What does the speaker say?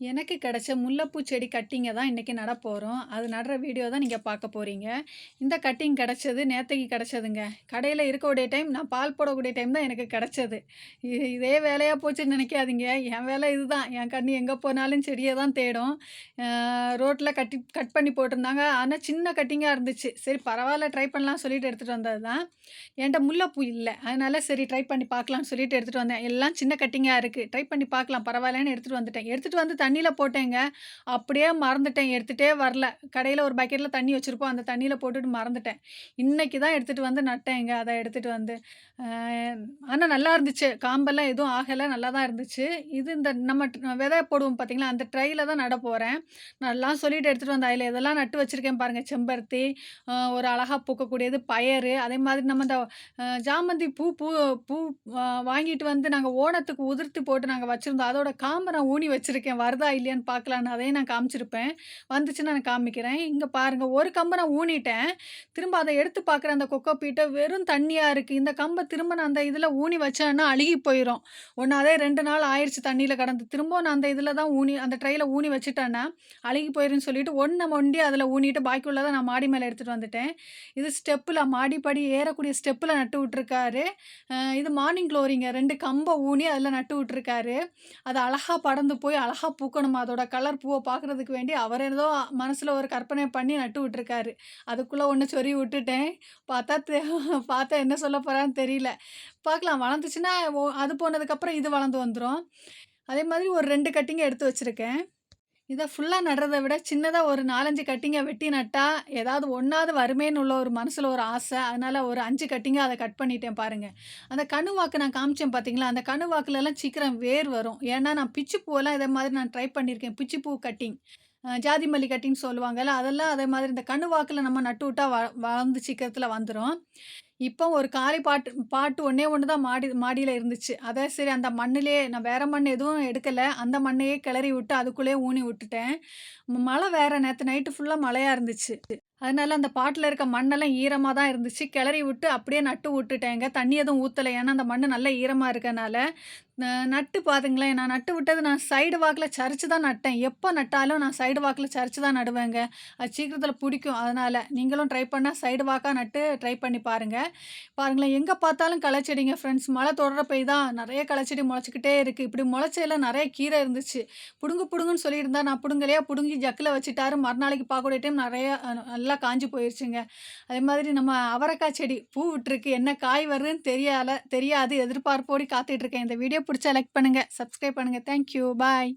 எனக்கு கிடைச்ச முல்லைப்பூ செடி கட்டிங்க தான் இன்னைக்கு நடப்போறோம். அது நடுற வீடியோ தான் நீங்க பார்க்க போறீங்க. இந்த கட்டிங் கிடைச்சது நேத்தைக்கு கிடைச்சதுங்க. கடையில இருக்கக்கூடிய டைம் நான் பால் போடக்கூடிய டைம் தான் எனக்கு கிடைச்சது. இதே வேலையா போச்சுன்னு நினைக்காதீங்க. என் வேலை இதுதான். என் கண்ணு எங்க போனாலும் செடிய தான் தேடும். ரோட்ல கட் பண்ணி போட்டிருந்தாங்க. ஆனா சின்ன கட்டிங்கா இருந்துச்சு. சரி பரவால்ல ட்ரை பண்ணலாம்னு சொல்லிட்டு எடுத்துட்டு வந்தது தான். என்ட்ட முல்லைப்பூ இல்ல. அதனால சரி ட்ரை பண்ணி பார்க்கலாம்னு சொல்லிட்டு எடுத்துட்டு வந்தேன். எல்லாம் சின்ன கட்டிங்கா இருக்கு. ட்ரை பண்ணி பார்க்கலாம் பரவாயில்லன்னு எடுத்துட்டு வந்துட்டேன். எடுத்துட்டு வந்து தண்ணீல போட்டேங்க. அப்படியே மறந்துட்டேன். எடுத்துட்டே வரல. கடையில ஒரு பக்கெட்ல தண்ணி வச்சிருப்போம். அந்த தண்ணீல போட்டுட்டு மறந்துட்டேன். இன்னைக்கு தான் எடுத்துட்டு வந்து நட்டேங்க. அத எடுத்துட்டு வந்து. அ ஆனா நல்லா இருந்துச்சு. காம்பெல்லாம் எதுவும் ஆகல. நல்லா தான் இருந்துச்சு. இது இந்த நம்ம விதை போடுவோம் பார்த்தீங்களா, அந்த ட்ரைல தான் நட போறேன். நல்லா சொல்லிட்டு எடுத்துட்டு வந்தேன். அதில எதெல்லாம் நட்டு வச்சிருக்கேன் பாருங்க. செம்பருத்தி, ஒரு அழகா பூக்கக்கூடியது பயறு, அதே மாதிரி நம்ம இந்த ஜாமந்தி பூ பூ பூ வாங்கிட்டு வந்து நாங்க ஓணத்துக்கு உதிர்த்து போட்டு நாங்க வச்சிருந்தோம். அதோட காம்ப நான் ஊனி வச்சிருக்கேன். வருதா இல்லையான்னு பார்க்கலான்னு. அதையும் நான் காமிச்சிருப்பேன். வந்துச்சுன்னா நான் காமிக்கிறேன். இங்க பாருங்க, ஒரு கம்ப நான் ஊனிட்டேன். திரும்ப அத எடுத்து பார்க்குறேன் அந்த கொக்கோ பீட்ட வெறும் தண்ணியா இருக்கு. இந்த கம்ப திரும்ப நான் அந்த இதில ஊனி வச்சேன்னா அழுகி போயிரும். ஒண்ணு அதே 2 நாள் ஆயிருச்சு தண்ணீல கடந்து. திரும்பவும் நான் அந்த இதில தான் அந்த ட்ரைல ஊனி வச்சுட்டேன்னா, அழுகி போயிரும்ன்னு சொல்லிட்டு ஒண்ண மொண்டி அதில ஊனிட்டு பாக்கி உள்ளத நான் மாடி மேல எடுத்துட்டு வந்துட்டேன். இது ஸ்டெப்ல மாடி படி ஏறக்கூடிய ஸ்டெப்ல நட்டு விட்டுருக்காரு. இது மார்னிங் க்ளோரிங்க. 2 கம்ப ஊனி அதில நட்டு விட்டுருக்காரு. அது அழகா படர்ந்து போய் அழகா பூக்கணுமா, அதோட கலர் பூவ பார்க்குறதுக்கு வேண்டி அவர் ஏதோ மனசுல ஒரு கற்பனை பண்ணி நட்டு விட்டுருக்காரு. அதுக்குள்ள ஒண்ணு சொருவி விட்டுட்டேன். பார்த்தா பார்த்தா என்ன சொல்ல போறான்னு தெரியல. பார்க்கலாம் வளர்ந்துச்சுன்னா, அது போனதுக்கப்புறம் இது வளர்ந்து வந்துரும். அதே மாதிரி ஒரு 2 கட்டிங்க எடுத்து வச்சிருக்கேன். இத ஃபுல்லா நடுறத விட, சின்னதா ஒரு 4, 5 கட்டிங்க வெட்டி நட்டா, ஏதாவது ஒண்ணாவது வருமேன்னு உள்ள ஒரு மனசுல ஒரு ஆசை. அதனால ஒரு 5 கட்டிங்க அத கட் பண்ணிட்டேன் பாருங்க. அந்த கணுவாக்கு நான் காமிச்சேன் பார்த்தீங்களா, அந்த கணுவாக்குலலாம் சீக்கிரம் வேர் வரும். ஏன்னா, நான் பிச்சி பூவெல்லாம் இதே மாதிரி நான் ட்ரை பண்ணியிருக்கேன். பிச்சி பூ கட்டிங். ஜாதி மல்லி கட்டிங்ன்னு சொல்லுவாங்கல்ல, அதெல்லாம் அதே மாதிரி இந்த கணுவாக்குல நம்ம நட்டு விட்டா வளர்ந்து சீக்கிரத்தில வந்துரும். இப்போ ஒரு காலி பாட்டு ஒண்ணே ஒண்ணு தான் மாடியில இருந்துச்சு. அத சரி அந்த மண்ணிலேயே நான் வேற மண் எதுவும் எடுக்கல. அந்த மண்ணையே கிளறி விட்டு அதுக்குள்ளேயே ஊனி விட்டுட்டேன். மழை வேற நேத்து நைட்டு ஃபுல்லா மழையா இருந்துச்சு. அதனால அந்த பாட்டுல இருக்க மண்ணெல்லாம் ஈரமா தான் இருந்துச்சு. கிளறி விட்டு அப்படியே நட்டு விட்டுட்டேங்க. தண்ணி எதுவும் ஊத்தல. ஏன்னா அந்த மண்ணு நல்லா ஈரமா இருக்கனால. நட்டு பாருங்களேன், நான் நட்டு விட்டது நான் சைடு வாக்குல சரிச்சு தான் நட்டேன். எப்போ நட்டாலும் நான் சைடு வாக்குல சரிச்சு தான் நடுவேங்க. அது சீக்கிரத்தில புடிக்கும். அதனால நீங்களும் ட்ரை பண்ணா சைடு வாக்கா நட்டு ட்ரை பண்ணி பாருங்க. பாருங்களேன், எங்க பார்த்தாலும் களைச்செடிங்க ஃப்ரெண்ட்ஸ். மழை தொடர பெய்யுதா நெறைய களைச்செடி முளைச்சுக்கிட்டே இருக்கு. இப்படி முளைச்சையில நெறைய கீரை இருந்துச்சு. புடுங்கு புடுங்குன்னு சொல்லியிருந்தா நான் புடுங்கலையா, புடுங்கி ஜக்குல வச்சுட்டாரு. மறுநாளைக்கு பார்க்கக்கூடிய டைம் நெறைய நல்லா காஞ்சு போயிருச்சுங்க. அதே மாதிரி நம்ம அவரைக்காய் செடி பூ விட்டுருக்கு. என்ன காய் வருதுன்னு தெரியாது. எதிர்பார்ப்போடு காத்துட்டு இருக்கேன். இந்த வீடியோ புடிச்சா லைக் பண்ணுங்க, சப்ஸ்கிரைப் பண்ணுங்க. Thank you. பாய்.